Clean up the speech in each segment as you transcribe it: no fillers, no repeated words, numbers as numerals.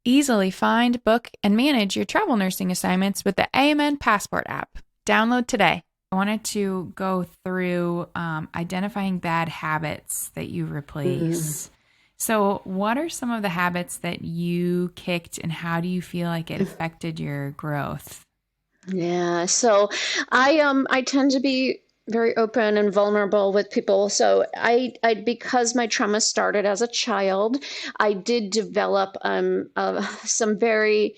Easily find, book, and manage your travel nursing assignments with the AMN Passport app. Download today. I wanted to go through identifying bad habits that you Mm, replace. So, what are some of the habits that you kicked, and how do you feel like it affected your growth? yeah. So I tend to be very open and vulnerable with people. So I because my trauma started as a child, I did develop um some very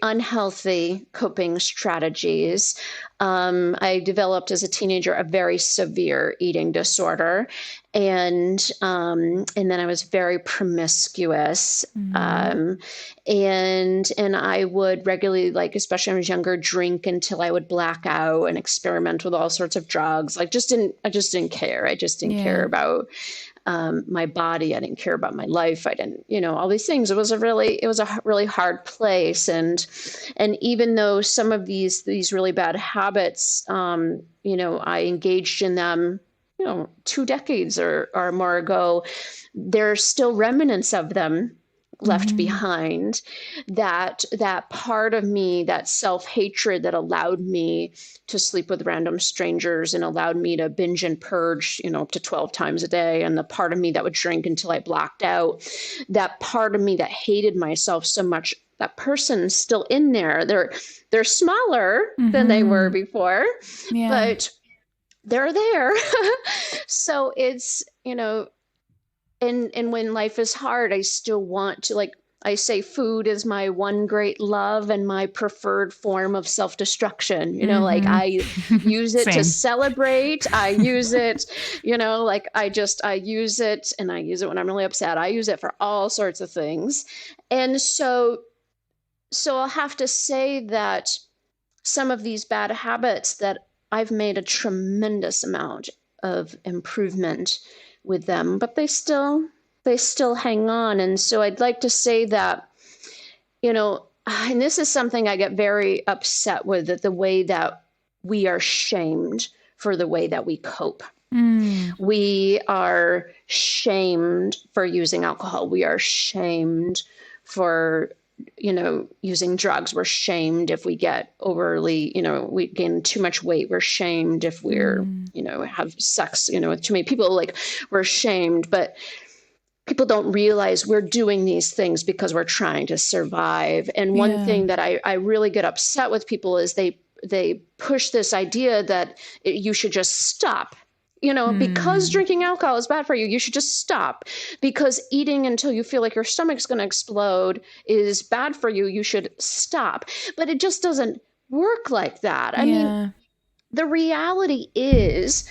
unhealthy coping strategies. I developed as a teenager a very severe eating disorder, and then I was very promiscuous. Mm, Um, and I would regularly, like especially when I was younger, drink until I would black out and experiment with all sorts of drugs. I just didn't care. I just didn't care yeah. about my body. I didn't care about my life. I didn't, all these things. It was a really hard place. And even though some of these really bad habits, I engaged in them, 2 decades or more ago, there's still remnants of them left Hmm. behind. That part of me, that self-hatred that allowed me to sleep with random strangers and allowed me to binge and purge, up to 12 times a day, and the part of me that would drink until I blacked out, that part of me that hated myself so much, that person's still in there. They're smaller than they were Hmm. before, Yeah. but they're there. So it's, and when life is hard, I still want to, like I say, food is my one great love and my preferred form of self-destruction. Like Hmm. I use it to Same. celebrate. I use it, like I use it, and I use it when I'm really upset. I use it for all sorts of things. And so I'll have to say that some of these bad habits, that I've made a tremendous amount of improvement with them, but they still hang on. And so I'd like to say that, and this is something I get very upset with, that the way that we are shamed for the way that we cope. Mm. We are shamed for using alcohol. We are shamed for, using drugs. We're shamed if we get overly, we gain too much weight. We're shamed if we're, Mm. have sex, with too many people. Like, we're shamed, but people don't realize we're doing these things because we're trying to survive. And one Yeah. thing that I really get upset with people is they push this idea that you should just stop. Because Mm. drinking alcohol is bad for you, you should just stop. Because eating until you feel like your stomach's going to explode is bad for you, you should stop. But it just doesn't work like that. I mean, Yeah. the reality is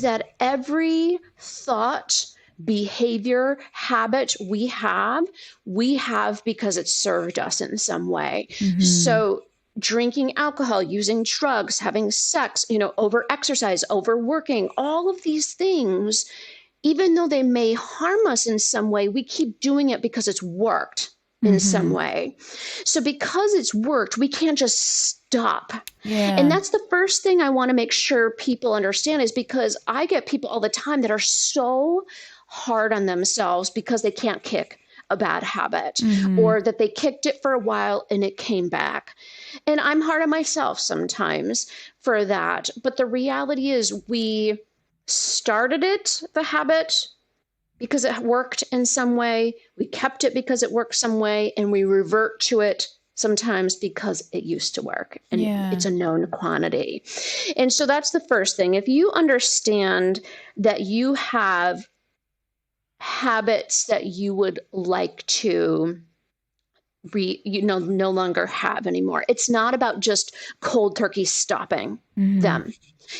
that every thought, behavior, habit we have because it served us in some way. Hmm. So drinking alcohol, using drugs, having sex, over exercise, overworking, all of these things, even though they may harm us in some way, we keep doing it because it's worked in some Hmm. way. So because it's worked, we can't just stop. And Yeah. that's the first thing I want to make sure people understand, is because I get people all the time that are so hard on themselves because they can't kick a bad habit, Hmm. or that they kicked it for a while and it came back. And I'm hard on myself sometimes for that. But the reality is, we started the habit, because it worked in some way. We kept it because it worked some way, and we revert to it sometimes because it used to work and Yeah. it's a known quantity. And so that's the first thing. If you understand that you have habits that you would like to no longer have anymore, it's not about just cold turkey stopping Hmm. them.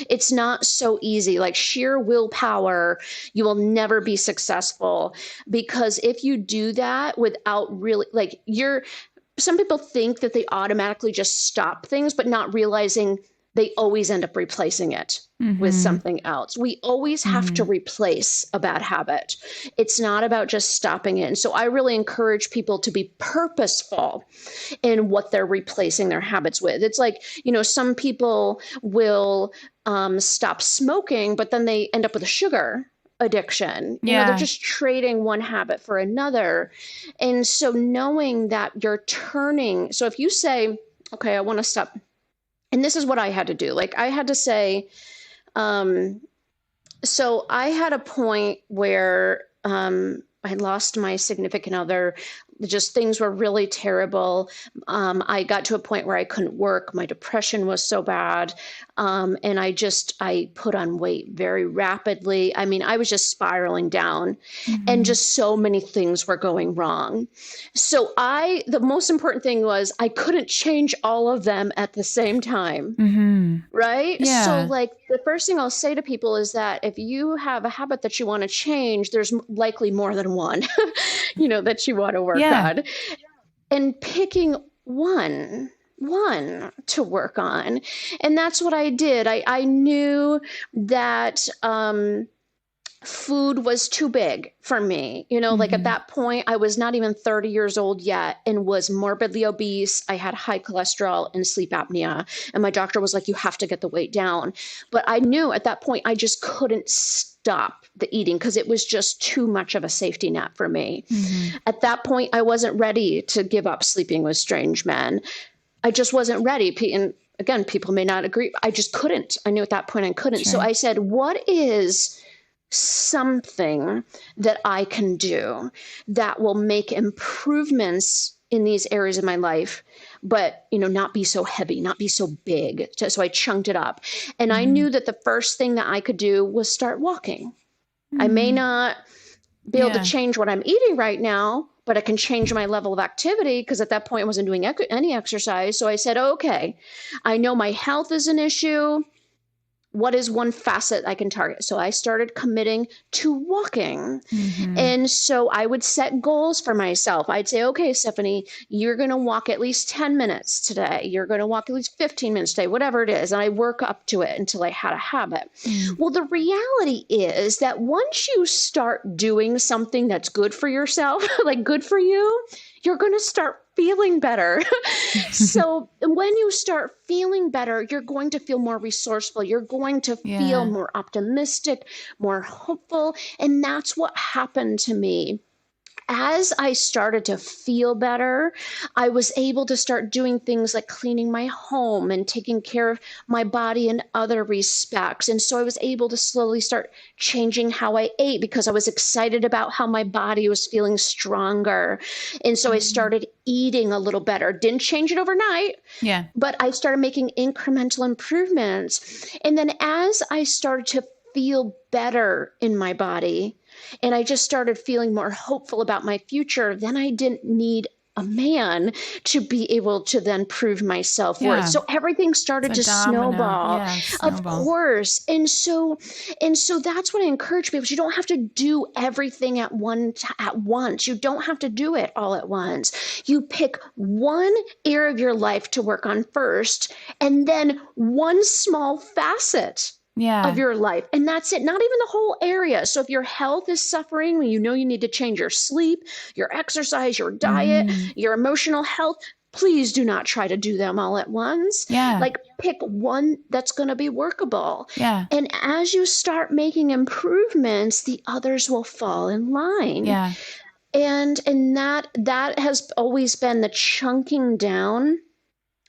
It's not so easy. Like sheer willpower, you will never be successful, because if you do that without really, like, some people think that they automatically just stop things, but not realizing they always end up replacing it with Hmm. something else. We always have to Hmm. replace a bad habit. It's not about just stopping it. And so I really encourage people to be purposeful in what they're replacing their habits with. It's like, some people will stop smoking, but then they end up with a sugar addiction. Yeah. They're just trading one habit for another. And so knowing that you're turning, so if you say, okay, I want to stop. And this is what I had to do. Like I had to say, so I had a point where I lost my significant other. Just things were really terrible. I got to a point where I couldn't work. My depression was so bad. And I put on weight very rapidly. I mean, I was just spiraling down and just so many things were going wrong. So the most important thing was I couldn't change all of them at the same time. Right? Yeah. So like the first thing I'll say to people is that if you have a habit that you want to change, there's likely more than one, that you want to work on. And picking one to work on. And that's what I did. I knew that food was too big for me. Like at that point, I was not even 30 years old yet and was morbidly obese. I had high cholesterol and sleep apnea. And my doctor was like, you have to get the weight down. But I knew at that point, I just couldn't stop the eating because it was just too much of a safety net for me. At that point, I wasn't ready to give up sleeping with strange men. I just wasn't ready. And again, people may not agree. I just couldn't. I knew at that point I couldn't. Sure. So I said, what is something that I can do that will make improvements in these areas of my life, but, not be so heavy, not be so big. So I chunked it up. And I knew that the first thing that I could do was start walking. I may not be able to change what I'm eating right now, but I can change my level of activity because at that point I wasn't doing any exercise. So I said, okay, I know my health is an issue. What is one facet I can target? So I started committing to walking. And so I would set goals for myself. I'd say, okay, Stephanie, you're going to walk at least 10 minutes today. You're going to walk at least 15 minutes today, whatever it is. And I work up to it until I had a habit. Well, the reality is that once you start doing something that's good for yourself, like good for you, you're going to start feeling better. So when you start feeling better, you're going to feel more resourceful. You're going to feel more optimistic, more hopeful. And that's what happened to me. As I started to feel better, I was able to start doing things like cleaning my home and taking care of my body in other respects. And so I was able to slowly start changing how I ate because I was excited about how my body was feeling stronger. And so I started eating a little better. Didn't change it overnight, but I started making incremental improvements. And then as I started to feel better in my body, and I just started feeling more hopeful about my future, then I didn't need a man to be able to then prove my self-worth. So everything started to snowball. Of course. And so that's what I encourage people. You don't have to do everything at once. You don't have to do it all at once. You pick one area of your life to work on first, and then one small facet of your life. And that's it. Not even the whole area. So if your health is suffering, you need to change your sleep, your exercise, your diet, your emotional health, please do not try to do them all at once. Like pick one that's going to be workable. And as you start making improvements, the others will fall in line. And that has always been the chunking down,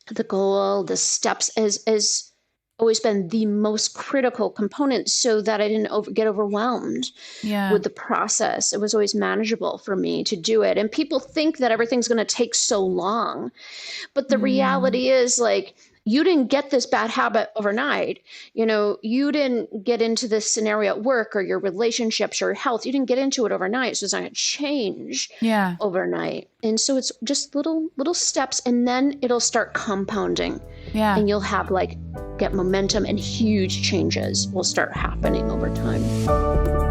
the goal, the steps is always been the most critical component so that I didn't get overwhelmed with the process. It was always manageable for me to do it. And people think that everything's going to take so long. But the reality is like, you didn't get this bad habit overnight. You didn't get into this scenario at work or your relationships or health. You didn't get into it overnight. So it's not going to change overnight. And so it's just little steps, and then it'll start compounding. And you'll have get momentum, and huge changes will start happening over time.